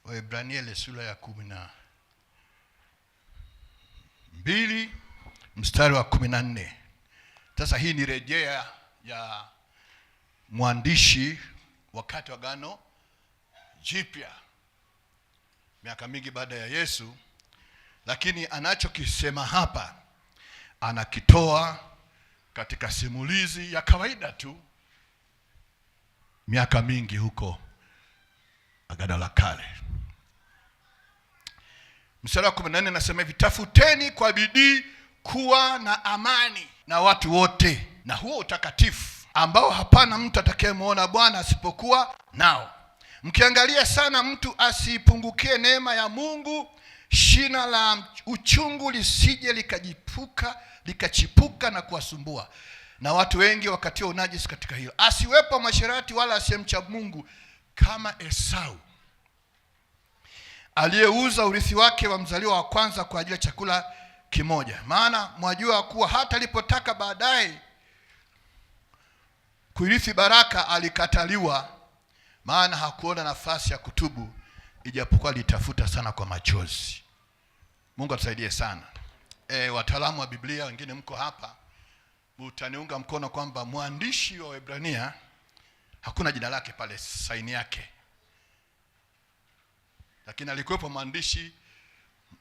Waebrania ile sura ya 12 mstari wa 14. Sasa hii ni rejea ya mwandishi wakati wa Agano Jipya, miaka mingi baada ya Yesu, lakini anachokisema hapa anakitoa katika simulizi ya kawaida tu miaka mingi huko Agano la Kale. Mstari wa 14 nasema hivi: tafuteni kwa bidii kuwa na amani na watu wote, na huo utakatifu ambao hapana mtu atakayemuona Bwana asipokuwa nao. Mkiangalia sana mtu asipungukie neema ya Mungu, shina la uchungu lisije likachipuka na kuwasumbua, na watu wengi wakatiwa unajisi katika hilo. Asiwepo masharati wala asiyemcha Mungu kama Esau, aliyeuza urithi wake wa mzaliwa wa kwanza kwa ajili ya chakula kimoja. Maana mwajua kuwa hata alipotaka baadaye kuirithi baraka alikataliwa, maana hakuona nafasi ya kutubu, ijapokuwa alitafuta sana kwa machozi. Mungu atusaidie sana. Wataalamu wa Biblia wengine mko hapa, mtaniunga mkono kwamba mwandishi wa Waebrania hakuna jina lake pale, saini yake, lakini alikuwepo mwandishi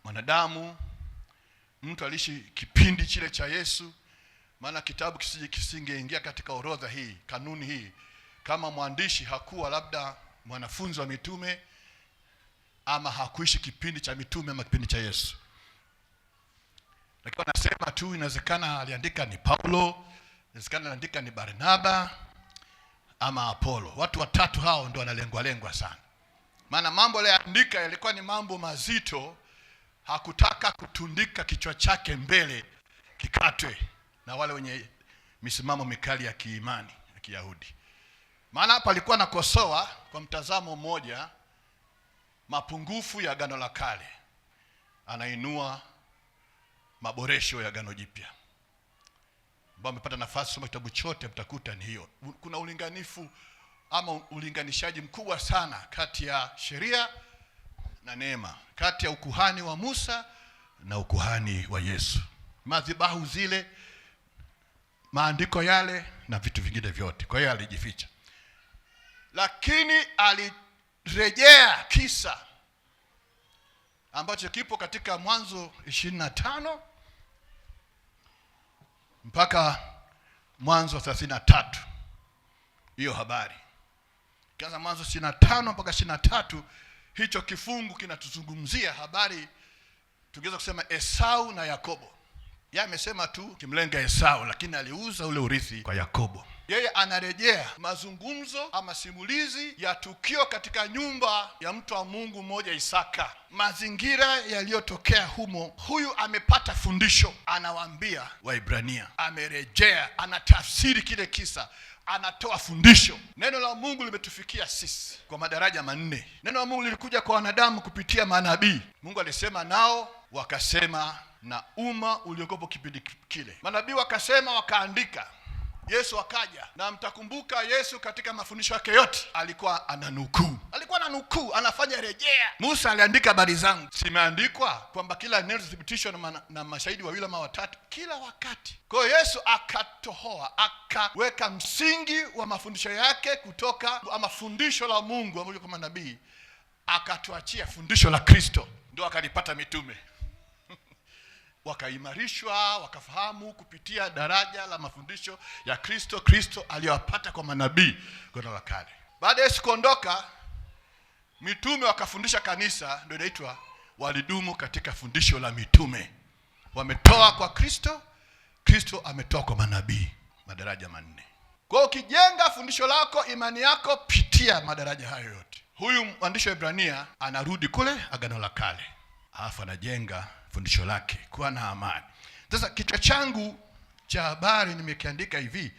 mwanadamu, mtu aliishi kipindi chile cha Yesu. Maana kitabu kisingeingia katika orodha hii, kanuni hii, kama mwandishi hakuwa labda mwanafunzi wa mitume, ama hakuishi kipindi cha mitume ama kipindi cha Yesu. Lakini wanasema tu inawezekana aliandika ni Paulo, inawezekana aliandika ni Barnaba ama Apolo. Watu watatu hao ndio wanalengwa sana. Maana mambo aliyoandika yalikuwa ni mambo mazito, hakutaka kutundika kichwa chake mbele kikatwe na wale wenye misimamo mikali ya kiimani ya Kiyahudi. Maana hapa alikuwa anakosoa kwa mtazamo mmoja mapungufu ya Agano la Kale, anainua maboresho ya Agano Jipya. Ambao amepata nafasi kusoma kitabu chote mtakuta ni hiyo. Kuna ulinganifu ama ulinganishaji mkubwa sana kati ya sheria na neema, kati ya ukuhani wa Musa na ukuhani wa Yesu, madhabahu zile, maandiko yale na vitu vingine vyote. Kwa hiyo alijificha, lakini alirejea kisa ambacho kipo katika Mwanzo 25 mpaka Mwanzo 33. Hiyo habari kianza Mwanzo 25 mpaka 23, hicho kifungu kinatuzungumzia habari, tungeweza kusema Esau na Yakobo. Yeye amesema tu kimlenga Esau, lakini aliuza ule urithi kwa Yakobo. Yeye anarejea mazungumzo ama simulizi ya tukio katika nyumba ya mtu wa Mungu mmoja Isaka, mazingira yaliyotokea humo. Huyu amepata fundisho, anawaambia Waebrania, amerejea, anatafsiri kile kisa, anatoa fundisho. Neno la Mungu limetufikia sisi kwa madaraja manne. Neno la Mungu lilikuja kwa wanadamu kupitia manabii. Mungu alisema nao, wakasema na umma uliokopo kipindi kile. Manabii wakasema, wakaandika. Yesu akaja, na mtakumbuka Yesu katika mafundisho yake yote alikuwa ananukuu, anafanya rejea. Musa aliandika habari zangu, simeandikwa kwamba kila neno thibitishwa na mashahidi wawili ama watatu kila wakati. Kwa hiyo Yesu akatohoa, akaweka msingi wa mafundisho yake kutoka ama fundisho la Mungu ambalo kama nabii, akatuachia fundisho la Kristo, ndio akalipata mitume wakaimarishwa, wakafahamu kupitia daraja la mafundisho ya Kristo aliyowapata kwa manabii Agano la Kale. Baada ya Yesu kuondoka, mitume wakafundisha kanisa, ndio inaitwa walidumu katika fundisho la mitume. Wametoa kwa Kristo ametoa kwa manabii, madaraja manne. Kwa hiyo ukijenga fundisho lako, imani yako, pitia madaraja hayo yote. Huyu mwandishi wa Ibrania anarudi kule Agano la Kale, alafu anajenga fundisho lake kuwa na amani. Sasa kichwa changu cha habari nimekiandika hivi: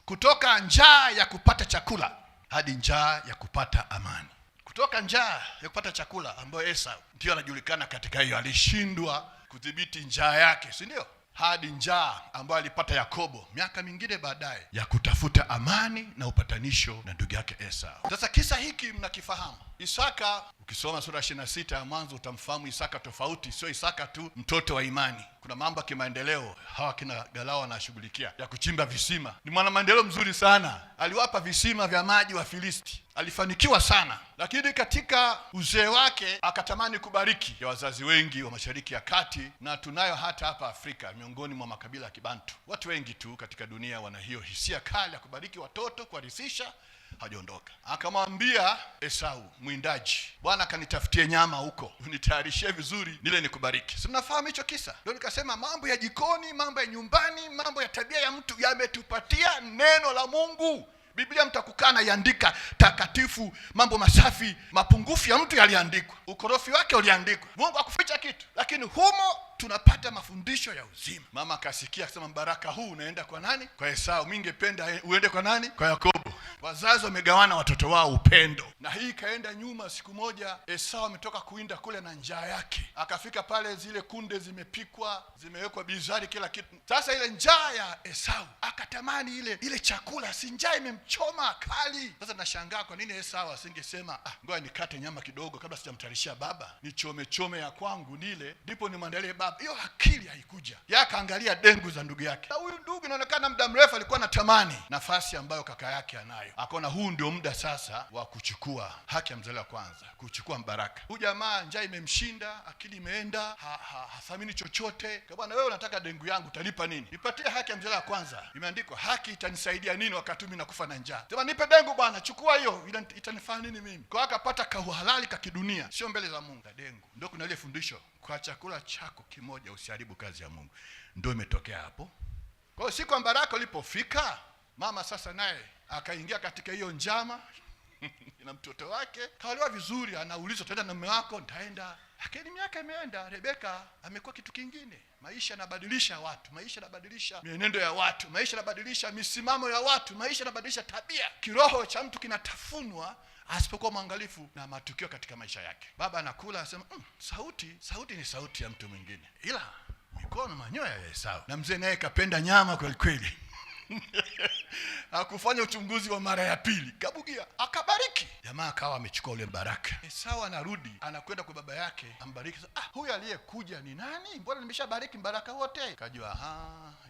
kutoka njaa ya kupata chakula hadi njaa ya kupata amani. Kutoka njaa ya kupata chakula, ambayo Esau ndio anajulikana katika hiyo, alishindwa kudhibiti njaa yake, si ndio? Hadi njaa ambayo alipata Yakobo miaka mingine baadaye, ya kutafuta amani na upatanisho na ndugu yake Esau. Sasa kisa hiki mnakifahamu. Isaka, ukisoma sura 26 ya Mwanzo utamfahamu Isaka tofauti. Sio Isaka tu mtoto wa imani, kuna mambo ya kimaendeleo hawa kina Galao wanashughulikia ya kuchimba visima. Ni mwana maendeleo mzuri sana, aliwapa visima vya maji wa Filisti, alifanikiwa sana. Lakini katika uzee wake akatamani kubariki ya wazazi wengi wa Mashariki ya Kati, na tunayo hata hapa Afrika miongoni mwa makabila ya Kibantu. Watu wengi tu katika dunia wana hiyo hisia kali ya kubariki watoto, kuwarithisha. Hajaondoka, akamwambia Esau mwindaji, bwana kanitafutie nyama huko, unitayarishie vizuri nile nikubariki. Si mnafahamu hicho kisa? Ndio nikasema mambo ya jikoni, mambo ya nyumbani, mambo ya tabia ya mtu yametupatia neno la Mungu. Biblia mtakukana iandika takatifu, mambo masafi, mapungufu ya mtu yaliandikwa, ukorofi wake uliandikwa. Mungu akuficha kitu, lakini humo tunapata mafundisho ya uzima. Mama akasikia akasema, mbaraka huu unaenda kwa nani? Kwa Esau. Mimi ningependa uende kwa nani? Kwa Yakobo. Wazazi wamegawana watoto wao upendo. Na hii kaenda nyuma. Siku moja Esau ametoka kuinda kule na njaa yake, akafika pale, zile kunde zimepikwa, zimewekwa bizari, kila kitu. Sasa ile njaa ya Esau akatamani ile chakula, si njaa imemchoma kali. Sasa nashangaa kwa nini Esau asingesema ngoja nikate nyama kidogo kabla sijamtarishia baba, nichome ya kwangu nile, ndipo nimwandalie baba. Hiyo akili haikuja. Yakaangalia dengu za ndugu yake, na huyu ndugu inaonekana muda mrefu alikuwa anatamani nafasi ambayo kaka yake anayo. Akaona huu ndio muda sasa wa kuchukua haki ya mzaliwa kwanza, kuchukua mbaraka. Huyu jamaa njaa imemshinda, akili imeenda, hathamini chochote. Bwana, wewe unataka dengu yangu, utanipa nini? Nipatie haki ya mzaliwa kwanza. Imeandikwa haki itanisaidia nini wakati mimi nakufa na njaa? Sema nipe dengu bwana, chukua hiyo, itanifanya nini mimi? Kwa akapata kauhalali ka kidunia, sio mbele za Mungu. Dengu ndio kuna ile fundisho, kwa chakula chako kimoja usiharibu kazi ya Mungu. Ndio imetokea hapo. Kwa hiyo siku baraka ulipofika, mama sasa naye akaingia katika hiyo njama na mtoto wake kaolewa vizuri. Anaulizwa, tenda na mume wako? Nitaenda. Lakini miaka imeenda, Rebeka amekuwa kitu kingine. Maisha yanabadilisha watu, maisha yanabadilisha mienendo ya watu, maisha yanabadilisha misimamo ya watu, maisha yanabadilisha tabia. Kiroho cha mtu kinatafunwa asipokuwa mwangalifu na matukio katika maisha yake. Baba anakula anasema, sauti ni sauti ya mtu mwingine, ila mikono manyoya ya Esau. Na mzee naye kapenda nyama kweli kweli. Hakufanya uchunguzi wa mara ya pili, kabugia, akabariki. Jamaa akawa amechukua ule baraka. Esau anarudi, anakwenda kwa baba yake, ambariki. Huyu aliyekuja ni nani? Mbona nimeshabariki baraka wote? Kajua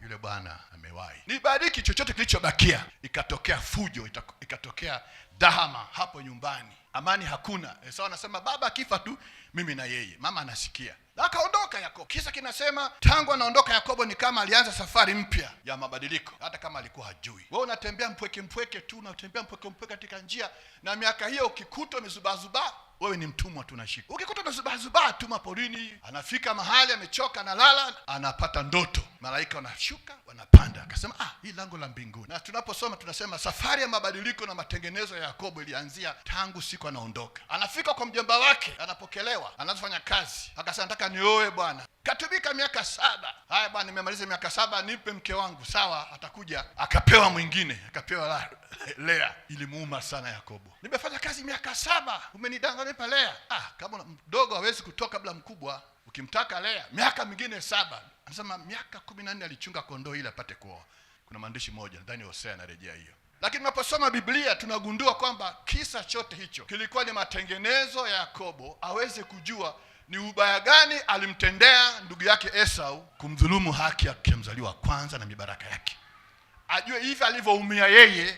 yule bwana amewahi. Nibariki chochote kilichobakia. Ikatokea fujo, ikatokea dhahama hapo nyumbani. Amani hakuna. Esau anasema baba akifa tu mimi na yeye. Mama anasikia. Akaondoka Yakobo. Kisa kinasema tangu anaondoka Yakobo ni kama alianza safari mpya ya mabadiliko, hata kama alikuwa hajui. Wewe unatembea mpweke tu, unatembea mpweke katika njia, na miaka hiyo ukikuta umezubazuba, wewe ni mtumwa tu unashika. Ukikuta umezubazuba tu maporini, anafika mahali amechoka, analala, anapata ndoto. Malaika wanashuka, wanapanda. Akasema hii lango la mbinguni. Na tunaposoma tunasema safari ya mabadiliko na matengenezo ya Yakobo ilianzia tangu siku anaondoka. Anafika kwa mjomba wake, anapokelewa, anafanya kazi. Akasema nataka nioe bwana. Katumika miaka 7. Haya bwana, nimemaliza miaka 7, nipe mke wangu. Sawa, atakuja. Akapewa mwingine, akapewa Lea. Ilimuuma sana Yakobo. Nimefanya kazi miaka 7, umenidanganya nipa Lea. Kama mdogo hawezi kutoka kabla mkubwa, ukimtaka Lea miaka mingine 7. Anasema miaka 14 alichunga kondoo ili apate kuoa. Kuna maandishi moja ndani ya Hosea anarejea hiyo. Lakini tunaposoma Biblia tunagundua kwamba kisa chote hicho kilikuwa ni matengenezo ya Yakobo aweze kujua ni ubaya gani alimtendea ndugu yake Esau, kumdhulumu haki ya mzaliwa kwanza na mibaraka yake. Ajue hivi alivyoumia yeye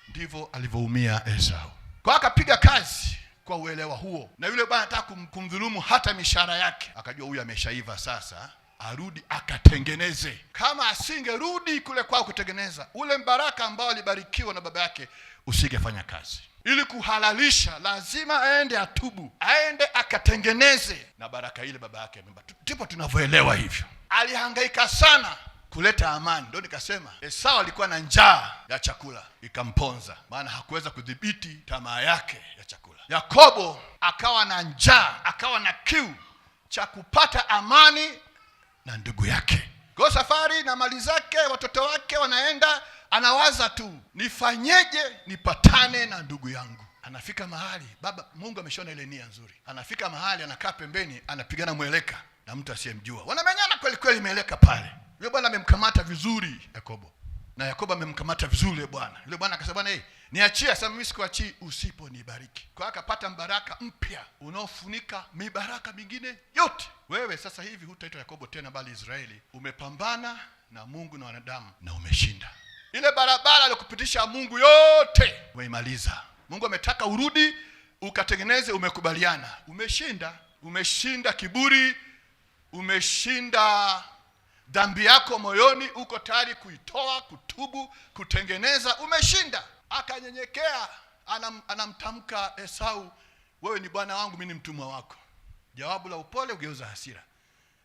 ndivyo alivyoumia Esau. Kwa akapiga kazi kwa uelewa huo, na yule bwana anataka kumdhulumu hata mishahara yake. Akajua huyu ameshaiva sasa, arudi akatengeneze. Kama asingerudi kule kwao kutengeneza, ule mbaraka ambao alibarikiwa na baba yake usingefanya kazi. Ili kuhalalisha lazima aende atubu, aende akatengeneze, na baraka ile baba yake amempa. Ndipo tunavyoelewa hivyo. Alihangaika sana kuleta amani. Ndio nikasema Esau alikuwa na njaa ya chakula, ikamponza, maana hakuweza kudhibiti tamaa yake ya chakula. Yakobo akawa na njaa, akawa na kiu cha kupata amani na ndugu yake. Kwa safari na mali zake, watoto wake wanaenda, anawaza tu, nifanyeje nipatane na ndugu yangu. Anafika mahali, baba Mungu ameshaona ile nia nzuri. Anafika mahali, anakaa pembeni, anapigana mweleka na mtu asiyemjua. Wanamenyana kweli kweli mweleka pale. Yule bwana amemkamata vizuri Yakobo, na Yakobo amemkamata vizuri yule bwana. Yule bwana akasema, bwana Niachie, sema mimi sikuachii usiponibariki. Kwa akapata mbaraka mpya unaofunika mibaraka mingine yote. Wewe sasa hivi hutaitwa Yakobo tena bali Israeli. Umepambana na Mungu na wanadamu na umeshinda. Ile barabara aliyokupitisha Mungu yote umeimaliza. Mungu ametaka urudi ukatengeneze, umekubaliana. Umeshinda. Umeshinda kiburi, umeshinda dhambi yako moyoni, uko tayari kuitoa, kutubu, kutengeneza, umeshinda. Akanyenyekea, anamtamka Esau, wewe ni bwana wangu, mimi ni mtumwa wako. Jawabu la upole ugeuza hasira.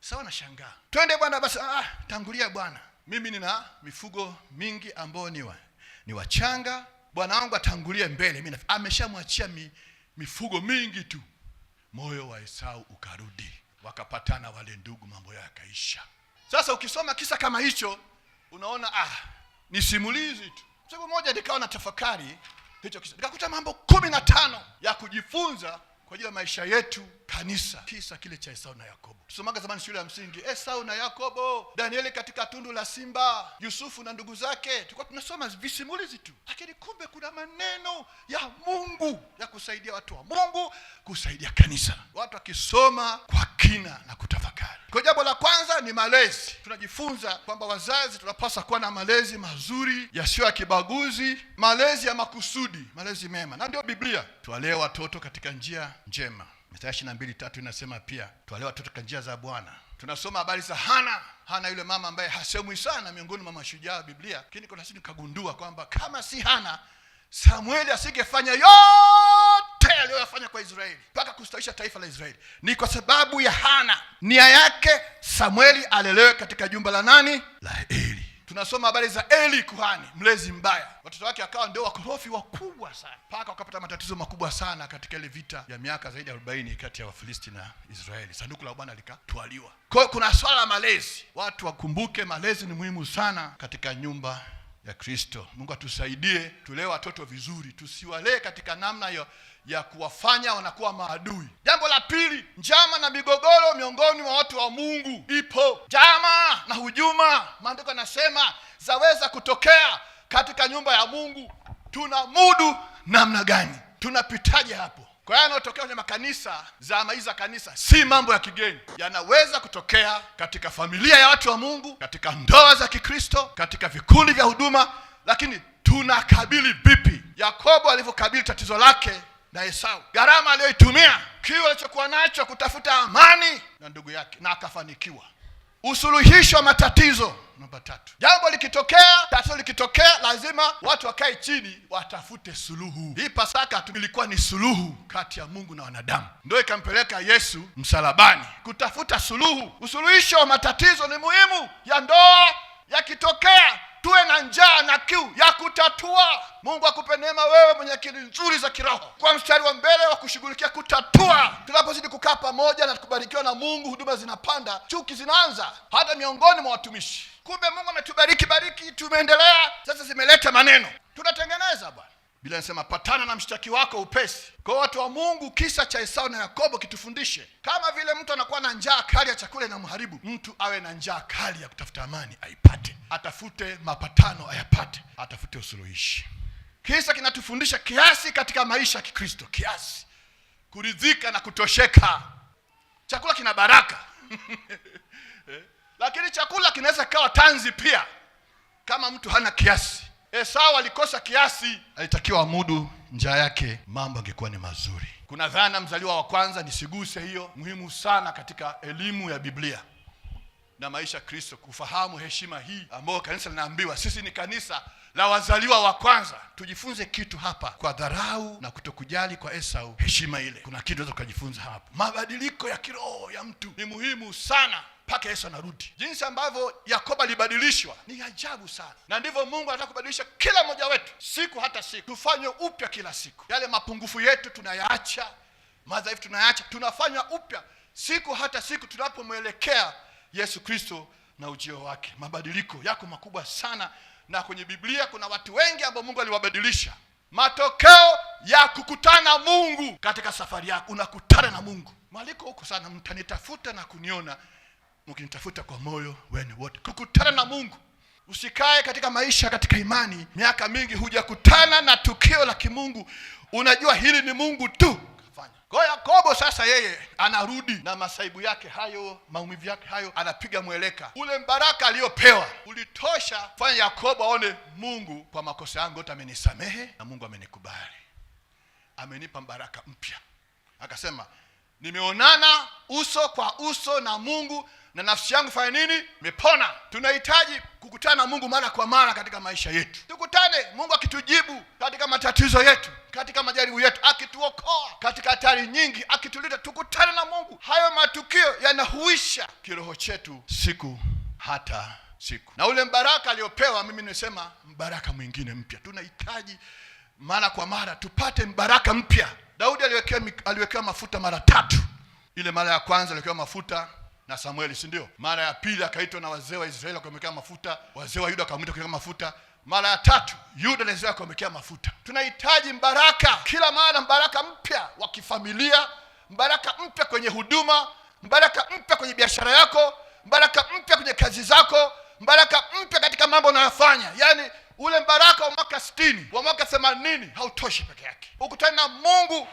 Sawa, na shangaa. Twende bwana basi. Tangulia bwana. Mimi nina mifugo mingi ambao ni wachanga. Bwana wangu atangulie mbele. Mimi ameshamwachia mifugo mingi tu. Moyo wa Esau ukarudi. Wakapatana wale ndugu, mambo yakaisha. Sasa ukisoma kisa kama hicho unaona ni simulizi tu. Siku moja nikawa na tafakari hicho kisa. Nikakuta mambo 15 ya kujifunza kwa ajili ya maisha yetu kanisa. Kisa kile cha Esau na Yakobo. Tusomaga zamani shule ya msingi, Esau na Yakobo, Danieli katika tundu la simba, Yusufu na ndugu zake. Tulikuwa tunasoma visimulizi tu. Lakini kumbe kuna maneno ya Mungu ya kusaidia watu wa Mungu, kusaidia kanisa. Watu wakisoma kwa kina na kutafakari. Kwa jambo la kwanza ni malezi. Tunajifunza kwamba wazazi tunapaswa kuwa na malezi mazuri, yasiyo ya kibaguzi, malezi ya makusudi, malezi mema. Na ndio Biblia. Tuwalee watoto katika njia njema. Mithali 22:3 inasema pia tuwalee watoto katika njia za Bwana. Tunasoma habari za Hana yule mama ambaye hasemwi sana miongoni mwa mashujaa wa Biblia. Lakini kuna siku nikagundua kwamba kama si Hana, Samueli asingefanya yote aliyofanya kwa Israeli mpaka kustawisha taifa la Israeli. Ni kwa sababu ya Hana. Nia yake Samueli alelewe katika jumba la nani? La Eli. Tunasoma habari za Eli kuhani, mlezi mbaya. Watoto wake akawa ndio wakorofi wakubwa sana. Mpaka wakapata matatizo makubwa sana katika ile vita ya miaka zaidi ya 40 kati ya Wafilisti na Israeli. Sanduku la Bwana likatwaliwa. Kwa hiyo kuna swala la malezi. Watu wakumbuke malezi ni muhimu sana katika nyumba ya Kristo. Mungu atusaidie tulee watoto vizuri, tusiwalee katika namna ya kuwafanya wanakuwa maadui. Jambo la pili, njama na migogoro miongoni mwa watu wa Mungu ipo. Njama na hujuma, maandiko yanasema zaweza kutokea katika nyumba ya Mungu. Tunamudu namna gani? Tunapitaje hapo? Kwa hiyo yanayotokea kwenye makanisa, zama hizi za kanisa, si mambo ya kigeni. Yanaweza kutokea katika familia ya watu wa Mungu, katika ndoa za Kikristo, katika vikundi vya huduma. Lakini tunakabili vipi? Yakobo alivyokabili tatizo lake na Esau, gharama aliyoitumia, kiu alichokuwa nacho kutafuta amani na ndugu yake, na akafanikiwa. Usuluhisho wa matatizo namba 3. Jambo likitokea, tatizo likitokea, lazima watu wakae chini watafute suluhu. Hii Pasaka ilikuwa ni suluhu kati ya Mungu na wanadamu. Ndio ikampeleka Yesu msalabani kutafuta suluhu. Usuluhisho wa matatizo ni muhimu. Ya ndoa yakitokea, tuwe na njaa na kiu ya kutatua. Mungu akupe neema wewe mwenye akili nzuri za kiroho, kwa mstari wa mbele wa kushughulikia kutatua. Tunapozidi kukaa pamoja na kubarikiwa na Mungu, huduma zinapanda, chuki zinaanza hata miongoni mwa watumishi. Kumbe Mungu ametubariki, tumeendelea. Sasa zimeleta maneno, tunatengeneza bwana. Biblia inasema patana na mshtaki wako upesi. Kwa watu wa Mungu, kisa cha Esau na Yakobo kitufundishe. Kama vile mtu anakuwa na njaa kali ya chakula inamharibu, mtu awe na njaa kali ya kutafuta amani aipate. Atafute mapatano ayapate, atafute usuluhishi. Kisa kinatufundisha kiasi katika maisha ya Kikristo, kiasi. Kuridhika na kutosheka. Chakula kina baraka. Lakini chakula kinaweza kawa tanzi pia kama mtu hana kiasi. Esau alikosa kiasi, alitakiwa amudu njaa yake, mambo angekuwa ni mazuri. Kuna dhana mzaliwa wa kwanza, nisiguse hiyo, muhimu sana katika elimu ya Biblia na maisha ya Kristo, kufahamu heshima hii ambayo kanisa linaambiwa. Sisi ni kanisa la wazaliwa wa kwanza. Tujifunze kitu hapa kwa dharau na kutokujali kwa Esau, heshima ile. Kuna kitu tunaweza kujifunza hapa. Mabadiliko ya kiroho ya mtu ni muhimu sana mpaka Yesu anarudi. Jinsi ambavyo Yakobo alibadilishwa ni ajabu sana. Na ndivyo Mungu anataka kubadilisha kila mmoja wetu, siku hata siku. Tufanywe upya kila siku. Yale mapungufu yetu tunayaacha, madhaifu tunayaacha, tunafanywa upya siku hata siku tunapomwelekea Yesu Kristo na ujio wake. Mabadiliko yako makubwa sana, na kwenye Biblia kuna watu wengi ambao Mungu aliwabadilisha. Matokeo ya kukutana Mungu katika safari yako, unakutana na Mungu. Maliko huko sana, mtanitafuta na kuniona mkinitafuta kwa moyo wenu wote. Kukutana na Mungu. Usikae katika maisha, katika imani miaka mingi hujakutana na tukio la kimungu, unajua hili ni Mungu tu kafanya. Kwa Yakobo sasa yeye anarudi na masaibu yake hayo, maumivu yake hayo, anapiga mweleka. Ule mbaraka aliopewa ulitosha kufanya Yakobo aone Mungu, kwa makosa yangu yote amenisamehe na Mungu amenikubali, amenipa mbaraka mpya. Akasema nimeonana uso kwa uso na Mungu na nafsi yangu fanya nini? Imepona. Tunahitaji kukutana na Mungu mara kwa mara katika maisha yetu. Tukutane Mungu akitujibu katika matatizo yetu, katika majaribu yetu, akituokoa katika hatari nyingi, akitulinda. Tukutane na Mungu. Hayo matukio yanahuisha kiroho chetu siku hata siku. Na ule mbaraka aliopewa, mimi nimesema mbaraka mwingine mpya. Tunahitaji mara kwa mara tupate mbaraka mpya. Daudi aliwekewa mafuta mara 3. Ile mara ya kwanza aliwekewa mafuta na Samueli, si ndio? Mara ya pili akaitwa na wazee wa Israeli wakamwekea mafuta, wazee wa Yuda wakamwita kuweka mafuta. Mara ya 3 Yuda na Israeli wakamwekea mafuta. Tunahitaji mbaraka kila mara, mbaraka mpya wa kifamilia, mbaraka mpya kwenye huduma, mbaraka mpya kwenye biashara yako, mbaraka mpya kwenye kazi zako, mbaraka mpya katika mambo unayofanya. Yaani ule mbaraka wa mwaka 60, wa mwaka 80 hautoshi peke yake. Ukutane na Mungu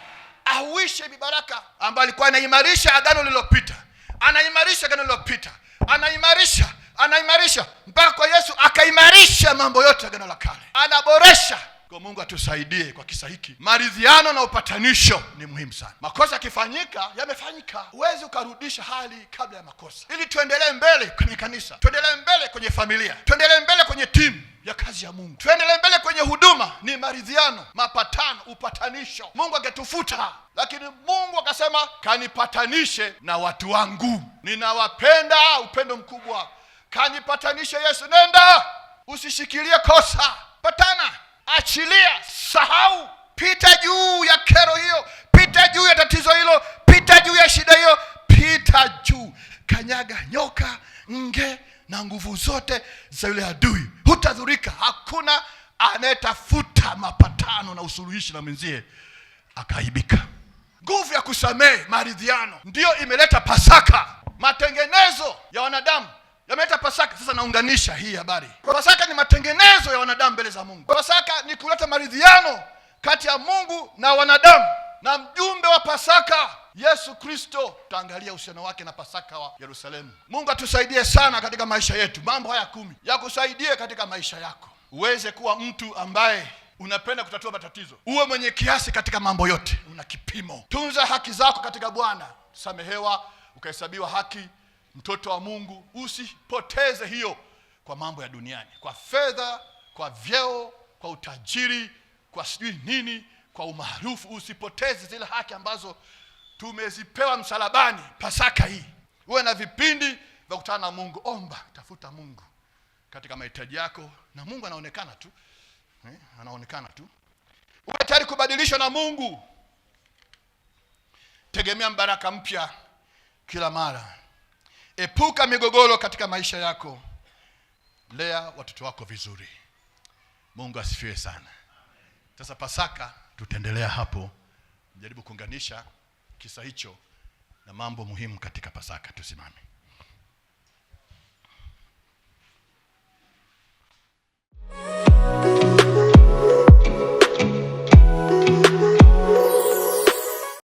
ahuishe mibaraka ambayo alikuwa anaimarisha agano lililopita. Anaimarisha agano lililopita. Anaimarisha mpaka kwa Yesu akaimarisha mambo yote agano la kale. Anaboresha. Kwa Mungu atusaidie kwa kisa hiki. Maridhiano na upatanisho ni muhimu sana. Makosa yakifanyika, yamefanyika. Huwezi ukarudisha hali kabla ya makosa. Ili tuendelee mbele kwenye kanisa, tuendelee mbele kwenye familia, tuendelee mbele kwenye timu ya kazi ya Mungu, tuendelee mbele kwenye huduma, ni maridhiano, mapatano, upatanisho. Mungu angetufuta, lakini Mungu akasema kanipatanishe na watu wangu. Ninawapenda upendo mkubwa. Kanipatanishe Yesu. Nenda, usishikilie kosa. Patana. Achilia, sahau, pita juu ya kero hiyo, pita juu ya tatizo hilo, pita juu ya shida hiyo, pita juu. Kanyaga nyoka, nge na nguvu zote za yule adui. Hutadhurika. Hakuna anayetafuta mapatano na usuluhishi na mwenzie akaibika. Nguvu ya kusamehe, maridhiano, ndio imeleta Pasaka. Matengenezo ya wanadamu yameleta Pasaka. Sasa naunganisha hii habari. Pasaka ni matengenezo ya wanadamu mbele za Mungu. Pasaka ni kuleta maridhiano kati ya Mungu na wanadamu. Na mjumbe wa Pasaka Yesu Kristo. Tutaangalia uhusiano wake na Pasaka wa Yerusalemu. Mungu atusaidie sana katika maisha yetu. Mambo haya 10 yakusaidie katika maisha yako. Uweze kuwa mtu ambaye unapenda kutatua matatizo. Uwe mwenye kiasi katika mambo yote. Una kipimo. Tunza haki zako katika Bwana. Samehewa, ukahesabiwa haki, mtoto wa Mungu. Usipoteze hiyo kwa mambo ya duniani, kwa fedha, kwa vyeo, kwa utajiri, kwa sijui nini, kwa umaarufu. Usipoteze zile haki ambazo tumezipewa msalabani. Pasaka hii uwe na vipindi vya kukutana na Mungu. Omba, tafuta Mungu katika mahitaji yako, na Mungu anaonekana tu. Anaonekana tu. Uwe tayari kubadilishwa na Mungu. Tegemea mbaraka mpya kila mara. Epuka migogoro katika maisha yako. Lea watoto wako vizuri. Mungu asifiwe sana. Sasa Pasaka tutaendelea hapo, jaribu kuunganisha kisa hicho na mambo muhimu katika Pasaka. Tusimame.